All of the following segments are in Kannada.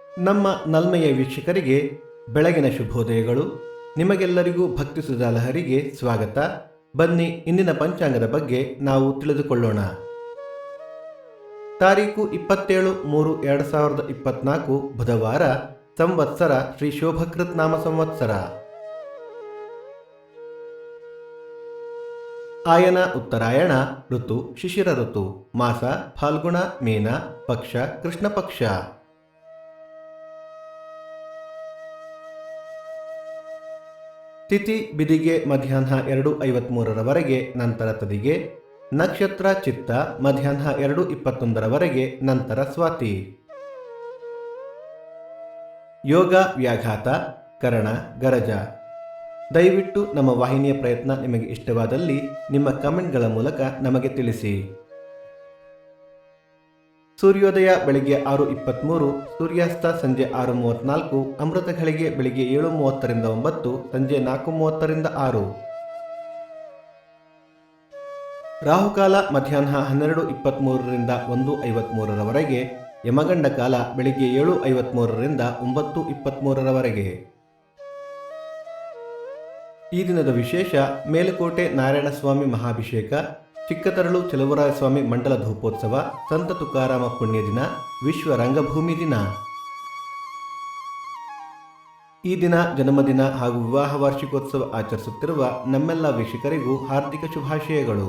ನಮ್ಮ ನಲ್ಮೆಯ ವೀಕ್ಷಕರಿಗೆ ಬೆಳಗಿನ ಶುಭೋದಯಗಳು. ನಿಮಗೆಲ್ಲರಿಗೂ ಭಕ್ತಿ ಸುಧಾಲಹರಿಗೆ ಸ್ವಾಗತ. ಬನ್ನಿ ಇಂದಿನ ಪಂಚಾಂಗದ ಬಗ್ಗೆ ನಾವು ತಿಳಿದುಕೊಳ್ಳೋಣ. ತಾರೀಕು 27/3/2024 ಬುಧವಾರ, ಸಂವತ್ಸರ ಶ್ರೀ ಶೋಭಕೃತ್ ನಾಮ ಸಂವತ್ಸರ. ಆಯನ ಉತ್ತರಾಯಣ, ಋತು ಶಿಶಿರ ಋತು, ಮಾಸ ಫಾಲ್ಗುಣ ಮೀನ, ಪಕ್ಷ ಕೃಷ್ಣ ಪಕ್ಷ. ತಿಥಿ ಬಿದಿಗೆ ಮಧ್ಯಾಹ್ನ 2:53 ನಂತರ ತದಿಗೆ. ನಕ್ಷತ್ರ ಚಿತ್ತ ಮಧ್ಯಾಹ್ನ 2:21 ನಂತರ ಸ್ವಾತಿ. ಯೋಗ ವ್ಯಾಘಾತ, ಕರಣ ಗರಜ. ದಯವಿಟ್ಟು ನಮ್ಮ ವಾಹಿನಿಯ ಪ್ರಯತ್ನ ನಿಮಗೆ ಇಷ್ಟವಾದಲ್ಲಿ ನಿಮ್ಮ ಕಮೆಂಟ್ಗಳ ಮೂಲಕ ನಮಗೆ ತಿಳಿಸಿ. ಸೂರ್ಯೋದಯ ಬೆಳಿಗ್ಗೆ 6:23, ಸೂರ್ಯಾಸ್ತ ಸಂಜೆ 6:34, ಅಮೃತ ಘಳಿಗೆ ಬೆಳಿಗ್ಗೆ 7:30 9, ಸಂಜೆ 4:30 6. ರಾಹುಕಾಲ ಮಧ್ಯಾಹ್ನ 12:23 1:53, ಯಮಗಂಡ ಕಾಲ ಬೆಳಿಗ್ಗೆ 7:53 9:23. ಈ ದಿನದ ವಿಶೇಷ: ಮೇಲುಕೋಟೆ ನಾರಾಯಣಸ್ವಾಮಿ ಮಹಾಭಿಷೇಕ, ಚಿಕ್ಕತರಳು ಚಲುವರಾಯಸ್ವಾಮಿ ಮಂಡಲ ಧೂಪೋತ್ಸವ, ಸಂತ ತುಕಾರಾಮ ಪುಣ್ಯ ದಿನ, ವಿಶ್ವ ರಂಗಭೂಮಿ ದಿನ. ಈ ದಿನ ಜನ್ಮದಿನ ಹಾಗೂ ವಿವಾಹ ವಾರ್ಷಿಕೋತ್ಸವ ಆಚರಿಸುತ್ತಿರುವ ನಮ್ಮೆಲ್ಲ ವೀಕ್ಷಕರಿಗೂ ಹಾರ್ದಿಕ ಶುಭಾಶಯಗಳು.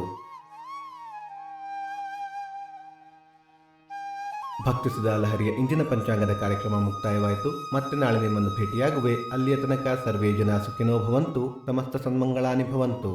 ಭಕ್ತಿ ಸುಧಾಲಹರಿಯ ಇಂದಿನ ಪಂಚಾಂಗದ ಕಾರ್ಯಕ್ರಮ ಮುಕ್ತಾಯವಾಯಿತು. ಮತ್ತೆ ನಾಳೆ ನಿಮ್ಮನ್ನು ಭೇಟಿಯಾಗುವೆ. ಅಲ್ಲಿಯ ತನಕ ಸರ್ವೇ ಜನ ಸುಖಿನೋ ಭವಂತು, ಸಮಸ್ತ ಸನ್ಮಂಗಳಾನಿ ಭವಂತು.